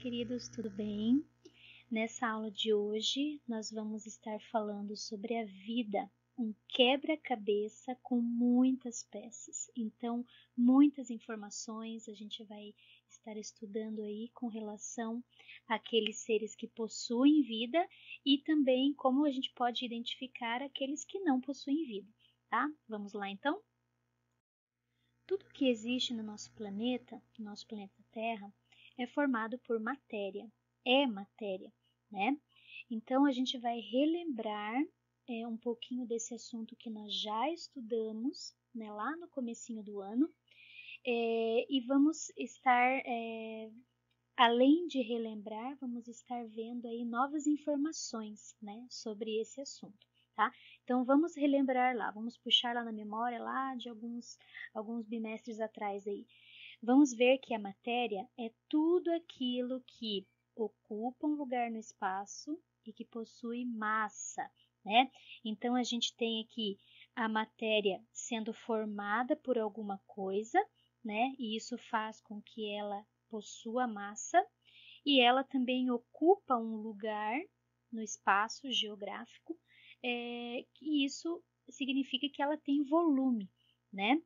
queridos, tudo bem? Nessa aula de hoje, nós vamos estar falando sobre a vida, um quebra-cabeça com muitas peças. Então, muitas informações a gente vai estar estudando aí com relação àqueles seres que possuem vida e também como a gente pode identificar aqueles que não possuem vida, tá? Vamos lá então? Tudo que existe no nosso planeta Terra, é formado por matéria, né? Então, a gente vai relembrar um pouquinho desse assunto que nós já estudamos, né, lá no comecinho do ano, e vamos estar, além de relembrar, vamos estar vendo aí novas informações, né, sobre esse assunto. Tá? Então, vamos relembrar lá, vamos puxar lá na memória lá de alguns bimestres atrás aí. Vamos ver que a matéria é tudo aquilo que ocupa um lugar no espaço e que possui massa, né? Então, a gente tem aqui a matéria sendo formada por alguma coisa, né? E isso faz com que ela possua massa e ela também ocupa um lugar no espaço geográfico, e isso significa que ela tem volume, né?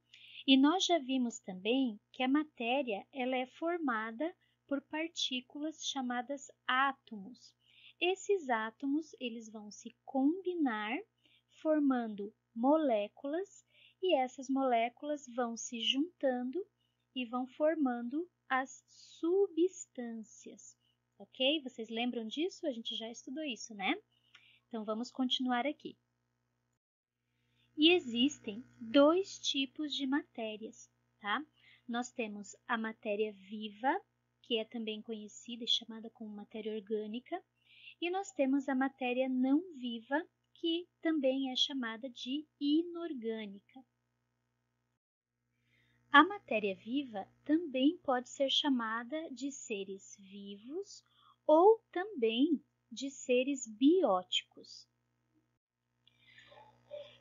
E nós já vimos também que a matéria ela é formada por partículas chamadas átomos. Esses átomos eles vão se combinar formando moléculas e essas moléculas vão se juntando e vão formando as substâncias, ok? Vocês lembram disso? A gente já estudou isso, né? Então vamos continuar aqui. E existem dois tipos de matérias, tá? Nós temos a matéria viva, que é também conhecida e chamada como matéria orgânica, e nós temos a matéria não viva, que também é chamada de inorgânica. A matéria viva também pode ser chamada de seres vivos ou também de seres bióticos.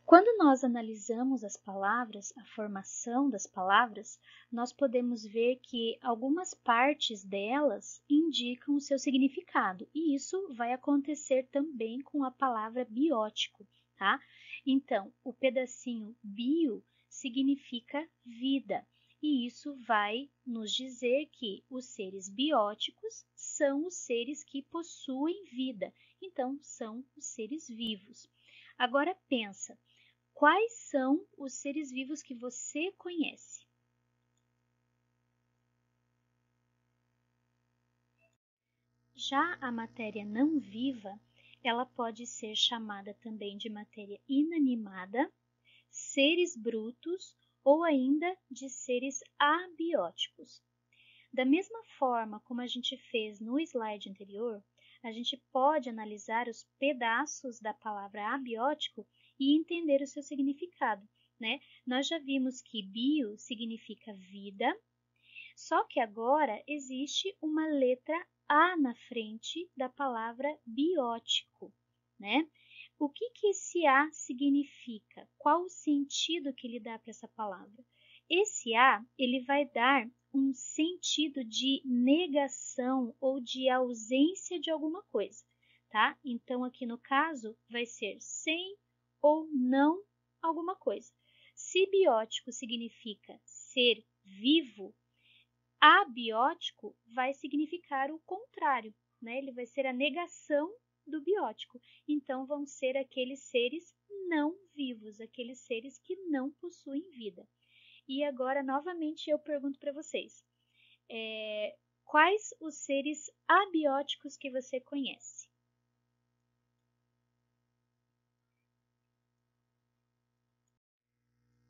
Quando nós analisamos as palavras, a formação das palavras, nós podemos ver que algumas partes delas indicam o seu significado, e isso vai acontecer também com a palavra biótico, tá? Então, o pedacinho bio significa vida, e isso vai nos dizer que os seres bióticos são os seres que possuem vida, então são os seres vivos. Agora pensa, quais são os seres vivos que você conhece? Já a matéria não viva, ela pode ser chamada também de matéria inanimada, seres brutos ou ainda de seres abióticos. Da mesma forma como a gente fez no slide anterior, a gente pode analisar os pedaços da palavra abiótico e entender o seu significado, né? Nós já vimos que bio significa vida, só que agora existe uma letra A na frente da palavra biótico, né? O que esse A significa? Qual o sentido que ele dá para essa palavra? Esse A, ele vai dar um sentido de negação ou de ausência de alguma coisa, tá? Então, aqui no caso, vai ser sem ou não alguma coisa. Se biótico significa ser vivo, abiótico vai significar o contrário, né? Ele vai ser a negação do biótico. Então, vão ser aqueles seres não vivos, aqueles seres que não possuem vida. E agora, novamente, eu pergunto para vocês, quais os seres abióticos que você conhece?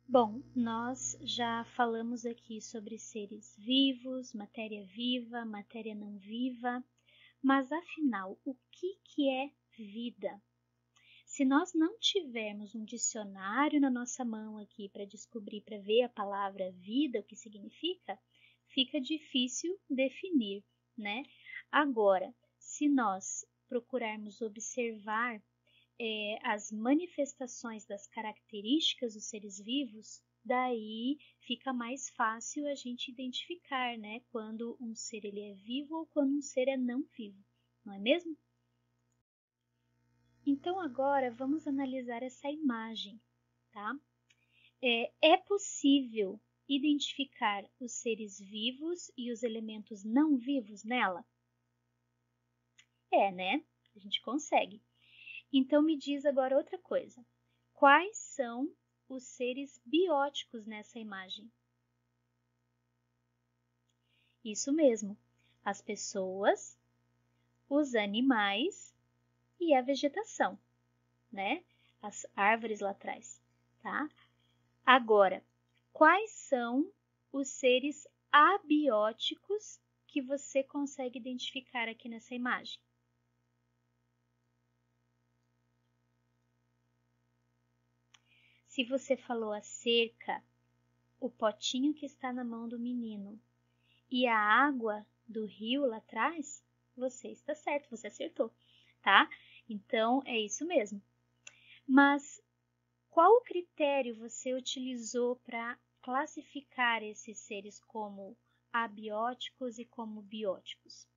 Bom, nós já falamos aqui sobre seres vivos, matéria viva, matéria não viva, mas afinal, o que é vida? Se nós não tivermos um dicionário na nossa mão aqui para descobrir, para ver a palavra vida, o que significa, fica difícil definir, né? Agora, se nós procurarmos observar as manifestações das características dos seres vivos, daí fica mais fácil a gente identificar, né, quando um ser ele é vivo ou quando um ser é não vivo, não é mesmo? Então agora vamos analisar essa imagem, tá? É possível identificar os seres vivos e os elementos não vivos nela? Né? A gente consegue. Então me diz agora outra coisa. Quais são os seres bióticos nessa imagem? Isso mesmo, as pessoas, os animais e a vegetação, né? As árvores lá atrás, tá? Agora, quais são os seres abióticos que você consegue identificar aqui nessa imagem? Se você falou a cerca, o potinho que está na mão do menino e a água do rio lá atrás, você está certo, você acertou, tá? Então é isso mesmo. Mas qual o critério você utilizou para classificar esses seres como abióticos e como bióticos?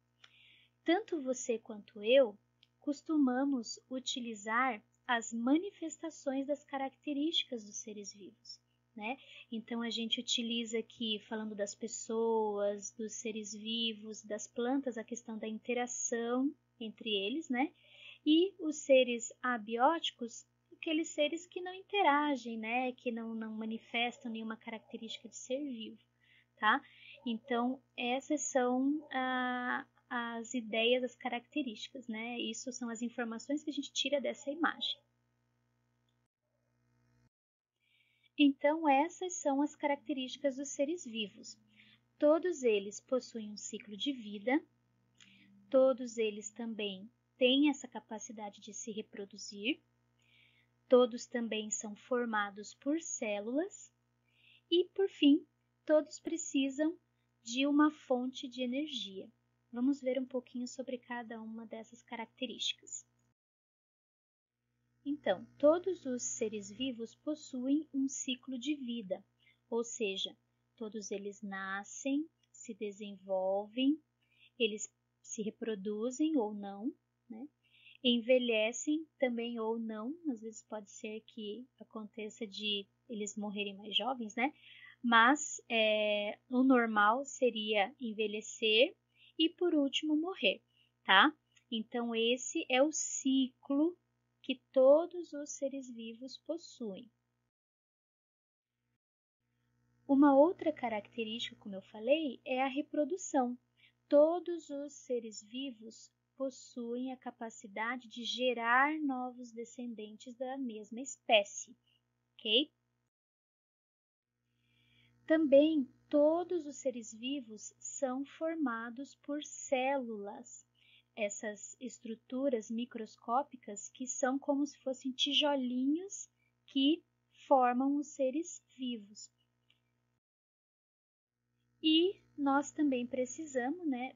Tanto você quanto eu costumamos utilizar as manifestações das características dos seres vivos, né? Então a gente utiliza aqui, falando das pessoas, dos seres vivos, das plantas, a questão da interação entre eles, né? E os seres abióticos, aqueles seres que não interagem, né? Que não manifestam nenhuma característica de ser vivo, tá? Então essas são as ideias, as características, né? Isso são as informações que a gente tira dessa imagem. Então, essas são as características dos seres vivos. Todos eles possuem um ciclo de vida, todos eles também têm essa capacidade de se reproduzir, todos também são formados por células e, por fim, todos precisam de uma fonte de energia. Vamos ver um pouquinho sobre cada uma dessas características. Então, todos os seres vivos possuem um ciclo de vida, ou seja, todos eles nascem, se desenvolvem, eles se reproduzem ou não, né? Envelhecem também ou não, às vezes pode ser que aconteça de eles morrerem mais jovens, né? Mas o normal seria envelhecer e por último morrer, tá? Então esse é o ciclo que todos os seres vivos possuem. Uma outra característica, como eu falei, é a reprodução. Todos os seres vivos possuem a capacidade de gerar novos descendentes da mesma espécie, ok? Também todos os seres vivos são formados por células, essas estruturas microscópicas que são como se fossem tijolinhos que formam os seres vivos. E nós também precisamos, né?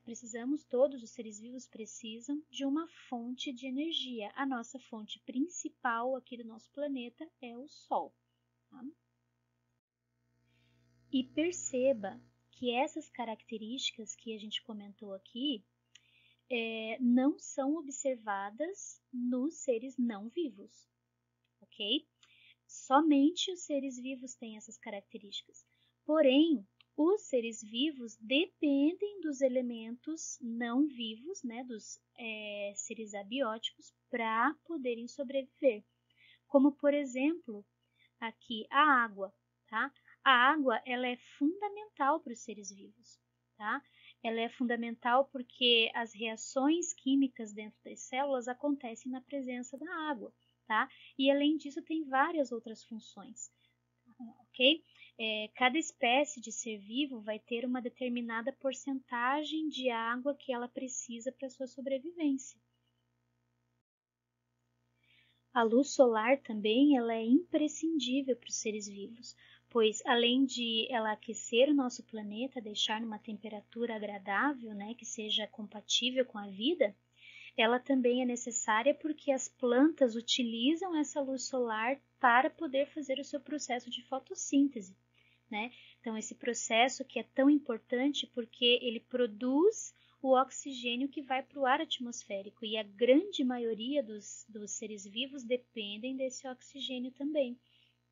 Todos os seres vivos precisam de uma fonte de energia. A nossa fonte principal aqui do nosso planeta é o Sol. Tá? E perceba que essas características que a gente comentou aqui não são observadas nos seres não vivos, ok? Somente os seres vivos têm essas características. Porém, os seres vivos dependem dos elementos não vivos, né, dos seres abióticos, para poderem sobreviver. Como, por exemplo, aqui a água, tá? A água, ela é fundamental para os seres vivos, tá? Ela é fundamental porque as reações químicas dentro das células acontecem na presença da água, tá? E além disso, tem várias outras funções, ok? Cada espécie de ser vivo vai ter uma determinada porcentagem de água que ela precisa para sua sobrevivência. A luz solar também ela é imprescindível para os seres vivos, pois além de ela aquecer o nosso planeta, deixar numa temperatura agradável, né, que seja compatível com a vida, ela também é necessária porque as plantas utilizam essa luz solar para poder fazer o seu processo de fotossíntese, né? Então, esse processo que é tão importante porque ele produz o oxigênio que vai para o ar atmosférico e a grande maioria dos seres vivos dependem desse oxigênio também,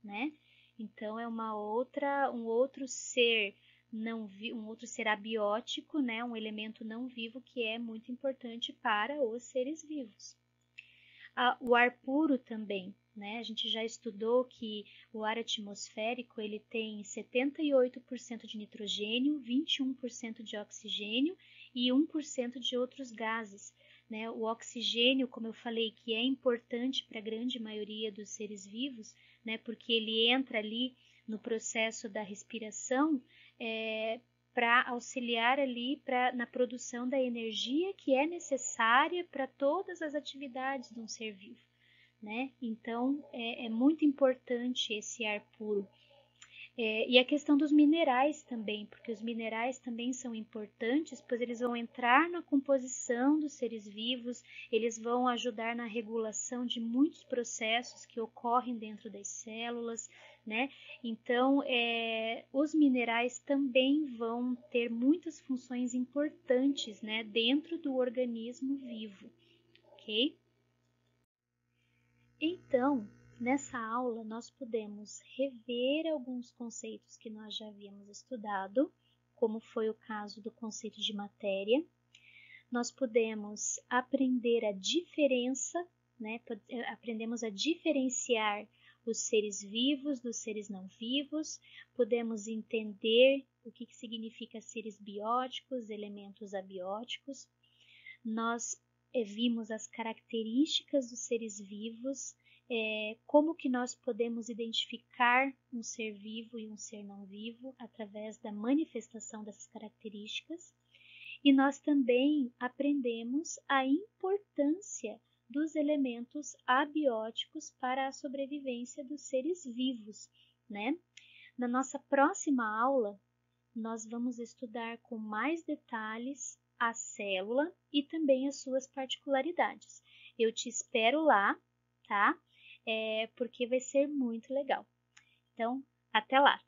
né? Então, é um outro ser um outro ser abiótico, né? Um elemento não vivo que é muito importante para os seres vivos. O ar puro também, né? A gente já estudou que o ar atmosférico ele tem 78% de nitrogênio, 21% de oxigênio e 1% de outros gases, né? O oxigênio, como eu falei, que é importante para a grande maioria dos seres vivos, né? Porque ele entra ali no processo da respiração, para auxiliar ali na produção da energia que é necessária para todas as atividades de um ser vivo, né? Então, é muito importante esse ar puro. E a questão dos minerais também, porque os minerais também são importantes, pois eles vão entrar na composição dos seres vivos, eles vão ajudar na regulação de muitos processos que ocorrem dentro das células, né? Então, os minerais também vão ter muitas funções importantes, né, dentro do organismo vivo, ok? Então, nessa aula, nós podemos rever alguns conceitos que nós já havíamos estudado, como foi o caso do conceito de matéria. Nós podemos aprender a diferença, né? Aprendemos a diferenciar os seres vivos dos seres não vivos, podemos entender o que significa seres bióticos, elementos abióticos. Nós vimos as características dos seres vivos, como que nós podemos identificar um ser vivo e um ser não vivo através da manifestação dessas características. E nós também aprendemos a importância dos elementos abióticos para a sobrevivência dos seres vivos, né? Na nossa próxima aula, nós vamos estudar com mais detalhes a célula e também as suas particularidades. Eu te espero lá, tá? Porque vai ser muito legal. Então, até lá!